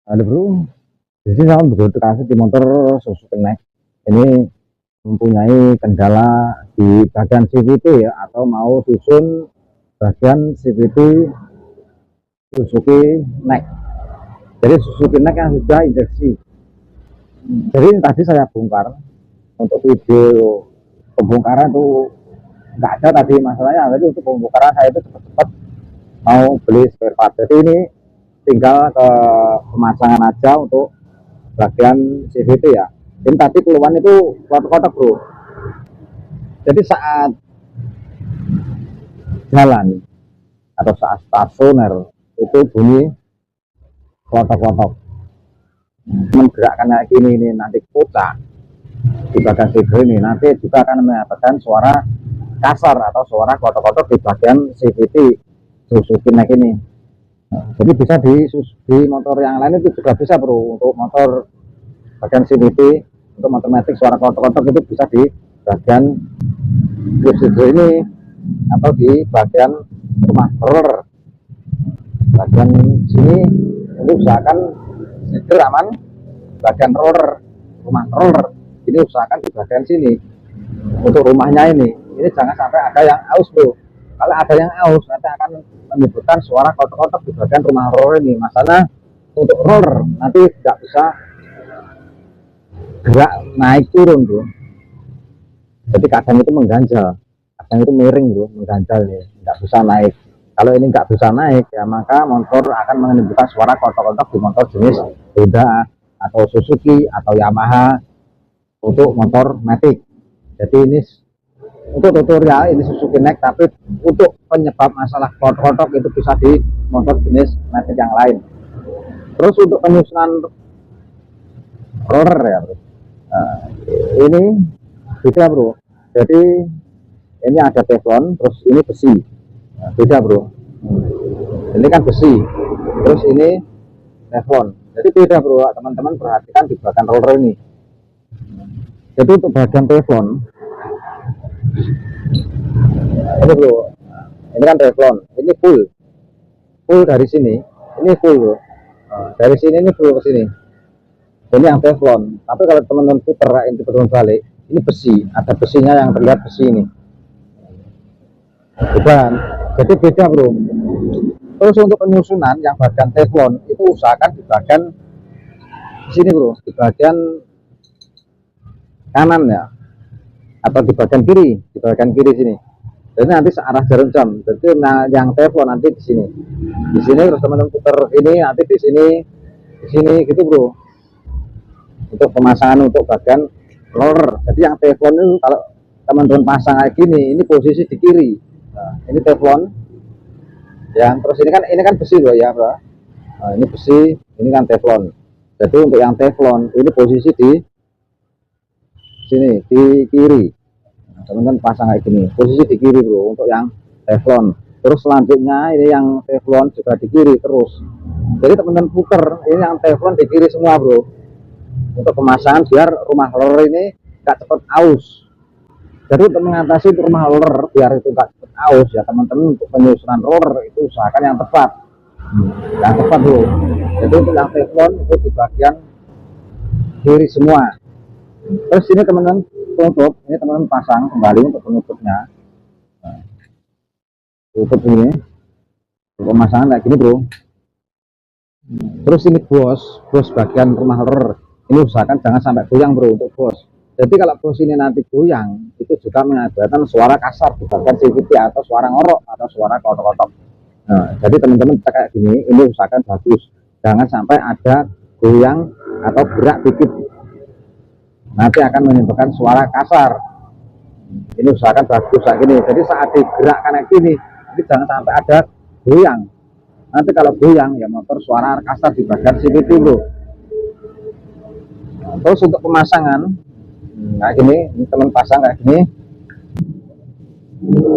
Halo bro, jadi saya beroperasi di motor Suzuki Next. Ini mempunyai kendala di bagian CVT ya, atau mau susun bagian CVT Suzuki Next. Jadi Suzuki Next yang sudah injeksi. Jadi tadi saya bongkar untuk video pembongkaran itu nggak ada tadi masalahnya. Tadi untuk pembongkaran saya itu cepat-cepat mau beli spare part. Jadi ini tinggal ke pemasangan aja untuk bagian CVT ya. Ini tadi keluhan itu kotak-kotak bro. Jadi saat jalan atau saat stasioner itu bunyi kotak-kotak. Menggerakkan kayak gini ini nanti putar di bagian CVT ini nanti juga akan mendapatkan suara kasar atau suara kotak-kotak di bagian CVT Suzuki Next ini. Jadi bisa di motor yang lain itu juga bisa bro, untuk motor bagian CVT, untuk motor matic suara kotak-kotak itu bisa di bagian CVT ini atau di bagian rumah roller bagian sini. Ini usahakan seger aman bagian roller, rumah roller ini usahakan di bagian sini untuk rumahnya ini jangan sampai ada yang aus bro. Kalau ada yang aus nanti akan menimbulkan suara kotak-kotak di bagian rumah roller ini. Masalah untuk roller nanti tidak bisa gerak naik turun bro. Jadi kadang itu mengganjal, kadang itu miring bro, mengganjal nih, nggak bisa naik. Kalau ini nggak bisa naik ya maka motor akan menimbulkan suara kotak-kotak di motor jenis Honda atau Suzuki atau Yamaha untuk motor matic. Jadi ini untuk tutorial ini Suzuki Next, tapi untuk penyebab masalah kotak-kotak itu bisa di motor jenis matic yang lain. Terus untuk penyusunan roller ya bro, ini beda bro. Jadi ini ada teflon, terus ini besi. Beda bro, ini kan besi, terus ini teflon. Jadi beda bro, teman-teman perhatikan di bagian roller ini. Jadi untuk bagian teflon ini bro, ini kan teflon, ini full dari sini, ini full bro. Dari sini ini full ke sini. Ini yang teflon. Tapi kalau teman-teman putar ini teman balik, ini besi, ada besinya yang terlihat besi ini. Bukan, jadi beda bro. Terus untuk penyusunan yang bagian teflon itu usahakan di bagian sini bro, di bagian kanan ya, atau di bagian kiri sini. Jadi nanti searah jarum jam. Jadi yang teflon nanti di sini, terus teman-teman putar ini nanti di sini gitu bro. Untuk pemasangan untuk bagian roller. Jadi yang teflon itu kalau teman-teman pasang kayak gini, ini posisi di kiri. Nah, ini teflon. Yang terus ini kan besi loh ya bro. Nah, ini besi, ini kan teflon. Jadi untuk yang teflon ini posisi di sini di kiri. Teman-teman pasang kayak gini, posisi di kiri bro untuk yang teflon. Terus selanjutnya ini yang teflon juga di kiri terus. Jadi teman-teman puter ini yang teflon di kiri semua bro, untuk pemasangan biar rumah roller ini nggak cepat aus. Jadi untuk mengatasi rumah roller biar itu nggak cepat aus ya teman-teman, untuk penyusunan roller itu usahakan yang tepat, bro. Jadi untuk yang teflon itu di bagian kiri semua. Terus ini teman-teman tutup, ini teman-teman pasang kembali untuk penutupnya. Tutup ini untuk pemasangan kayak gini bro. Terus ini bos bagian rumah roller ini usahakan jangan sampai goyang bro untuk bos. Jadi kalau bos ini nanti goyang itu juga mengakibatkan suara kasar di bagian CVT atau suara ngorok atau suara kotok-kotok. Nah, jadi teman-teman kayak gini ini usahakan bagus, jangan sampai ada goyang atau gerak dikit nanti akan menimbulkan suara kasar. Ini usahakan bagus kayak gini. Jadi saat digerakkan kayak gini ini jangan sampai ada goyang. Nanti kalau goyang ya motor suara kasar di bagian CVT bro. Terus untuk pemasangan kayak gini, ini teman pasang kayak gini,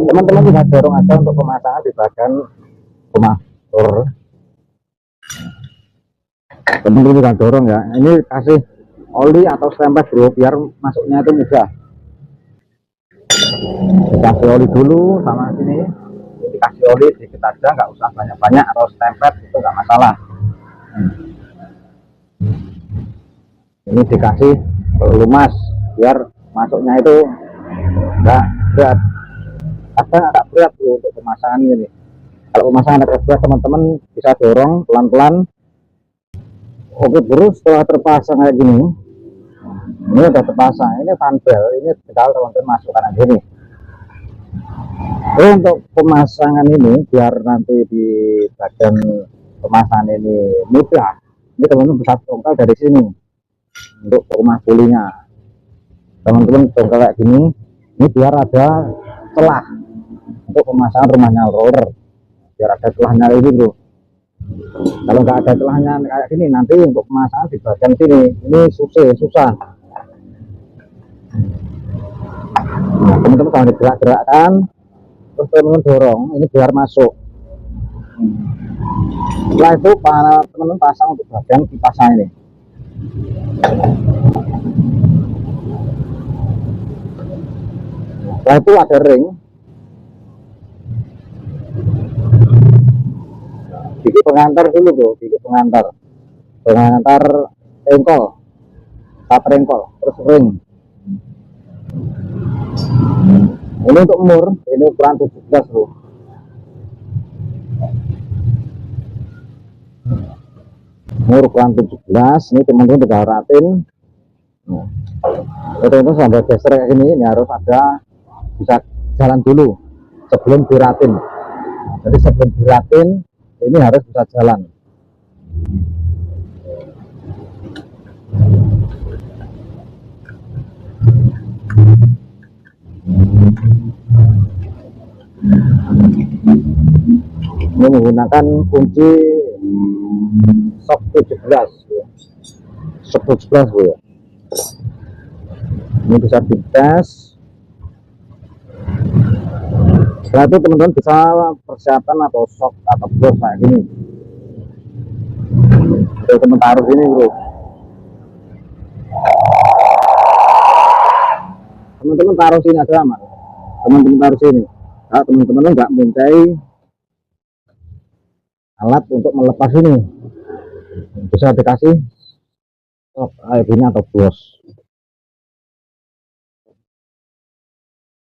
teman-teman bisa dorong aja untuk pemasangan di bagian rumah roller. Teman-teman bisa dorong ya, ini kasih oli atau stempel bro biar masuknya itu mudah. Dikasih oli dulu sama sini, dikasih oli sedikit aja, nggak usah banyak-banyak, atau stempel itu nggak masalah. Ini dikasih lumas biar masuknya itu enggak berat. Kadang agak berat loh untuk pemasangan ini. Kalau pemasangan agak berat, teman-teman bisa dorong pelan-pelan. Oke bro, setelah terpasang kayak gini, ini udah terpasang. Ini fanbel, ini tinggal teman-teman masukkan aja nih. Untuk pemasangan ini biar nanti di bagian pemasangan ini mudah, ini teman-teman bisa bongkar dari sini untuk rumah pulinya. Teman-teman bongkar kayak gini, ini biar ada celah untuk pemasangan rumahnya roller, biar ada celahnya ini bro. Kalau nggak ada celahnya kayak gini, nanti untuk pemasangan di bagian sini ini susah. Nah, teman-teman kalau digerak-gerakkan, terus teman-teman dorong ini biar masuk. Setelah itu teman-teman pasang untuk bagian kipasnya ini. Setelah itu ada ring, bikin pengantar dulu bro, bikin pengantar engkol, taper engkol, terus ring. Ini untuk mur, ini ukuran 17 bro. Mur ukuran 17, ini teman-teman udah ratin. Nah, itu sampai geser kayak ini harus ada bisa jalan dulu sebelum diratin. Jadi sebelum diratin ini harus bisa jalan. Ini menggunakan kunci shock 17 shock 17 bu ya. Ini bisa dites. Setelah itu teman-teman bisa persiapan atau shock atau bros kayak gini. Teman-teman taruh ini bro. Teman-teman taruh sini aja aman. Teman-teman taruh sini. Nah, teman-teman nggak mencari alat untuk melepas ini, bisa dikasih shock kayak gini atau bros.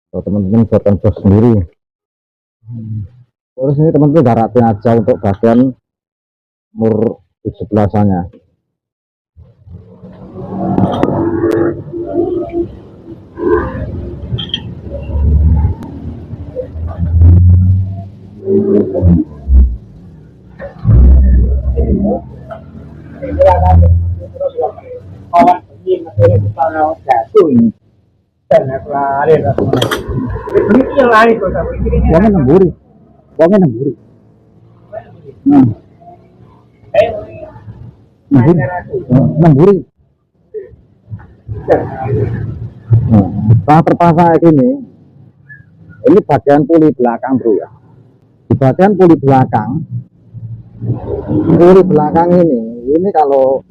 Kalau teman-teman buatkan bros sendiri. Terus ini teman-teman garatin aja untuk bagian mur di sebelah sana. Uangnya nemburi. Nemburi. Setelah terpasang kayak gini, ini bagian puli belakang bro ya. Di bagian puli belakang ini kalau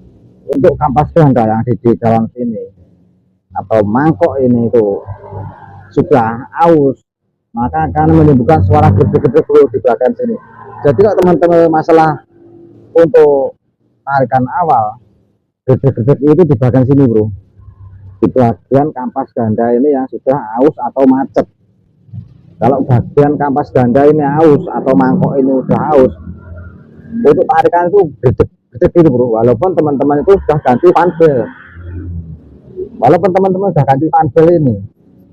untuk kampas ganda yang di dalam sini atau mangkok ini itu sudah aus, maka akan menimbulkan suara gede-gede bro di bagian sini. Jadi kalau teman-teman masalah untuk tarikan awal, gede-gede itu di bagian sini bro, di bagian kampas ganda ini yang sudah aus atau macet. Kalau bagian kampas ganda ini aus atau mangkok ini udah aus, untuk tarikan itu gede-gede gitu bro. Walaupun teman-teman itu sudah ganti panbel, ini,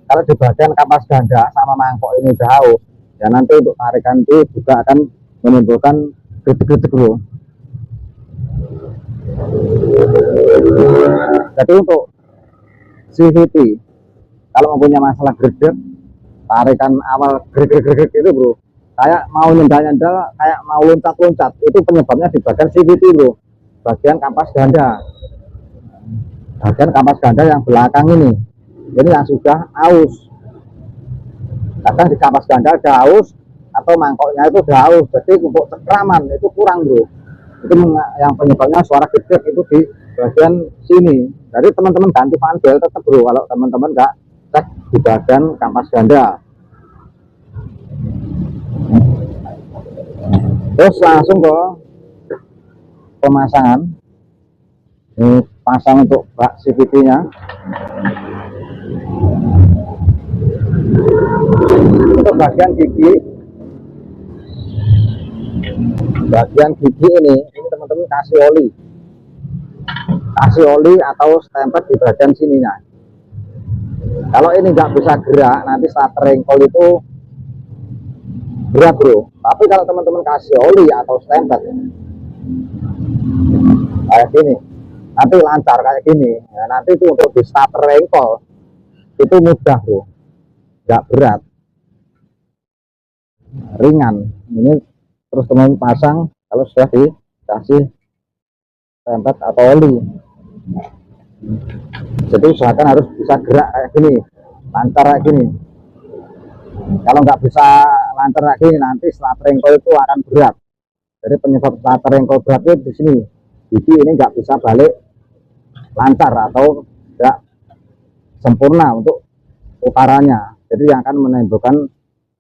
kalau di bagian kampas ganda sama mangkok ini udah aus, ya nanti untuk tarikan itu juga akan menimbulkan gede-gede bro. Jadi untuk CVT kalau mempunyai masalah gede, tarikan awal gede itu bro, kayak mau nyendal-nyendal, kayak mau loncat-loncat, itu penyebabnya di bagian CVT bro, bagian kampas ganda yang belakang ini yang sudah aus. Kadang di kampas ganda ada aus atau mangkoknya itu udah aus, jadi untuk cekraman itu kurang bro. Itu yang penyebabnya suara gede itu di bagian sini. Jadi teman-teman ganti panbel tetap bro, kalau teman-teman nggak cek di bagian kampas ganda. Terus langsung ke pemasangan. Ini pasang untuk bak CVT-nya. Untuk bagian gigi ini teman-teman kasih oli atau stempel di bagian sininya. Kalau ini nggak bisa gerak, nanti starter engkol itu berat bro. Tapi kalau teman-teman kasih oli atau stempel kayak gini, nanti lancar kayak gini. Nah, nanti itu untuk di starter engkol itu mudah bro, nggak berat, ringan. Ini terus teman pasang kalau sudah dikasih stempel atau oli. Jadi usahakan harus bisa gerak kayak gini, lancar kayak gini. Kalau nggak bisa lancar kayak gini, nanti starter engkol itu akan berat. Jadi penyebab starter engkol berat itu di sini. Gigi ini nggak bisa balik lancar atau nggak sempurna untuk putarannya. Jadi yang akan menimbulkan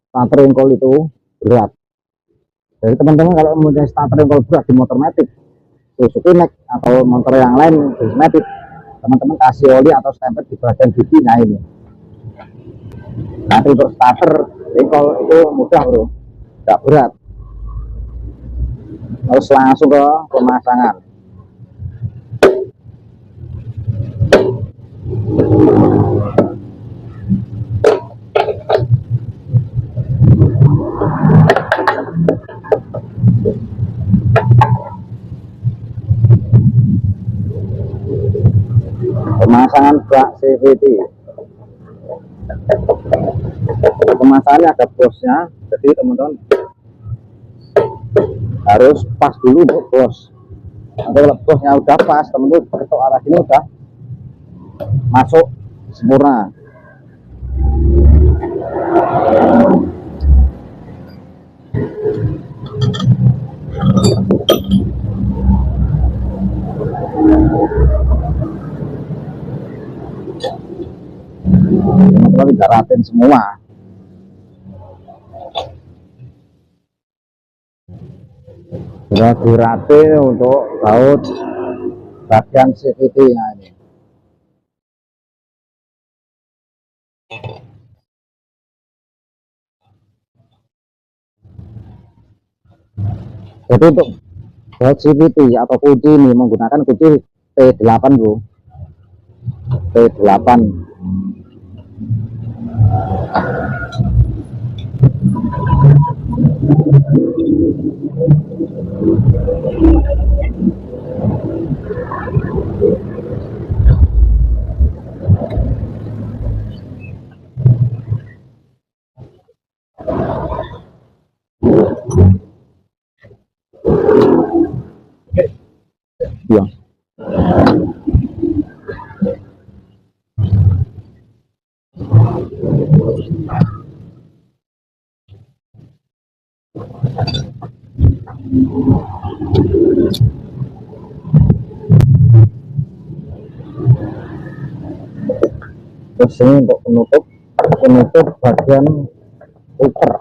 starter engkol itu berat. Jadi teman-teman kalau mempunyai starter engkol berat di motor matic, Suzuki Next atau motor yang lain di matic, teman-teman kasih oli atau stempel di bagian giginya ini. Nanti untuk starter engkol itu mudah bro, nggak berat. Terus langsung ke pemasangan. Pemasangan bak CVT. Pemasangannya ada bosnya, jadi teman-teman harus pas dulu untuk bos. Nanti kalau bosnya udah pas, teman-teman ketok arah sini udah masuk sempurna. Teman-teman tidak ratain semua. Sudah diratain untuk baut bagian CVT-nya ini. Jadi untuk baut CVT atau kunci ini menggunakan kunci T8 bro, T8. Ya. Terus ini untuk penutup bagian upper.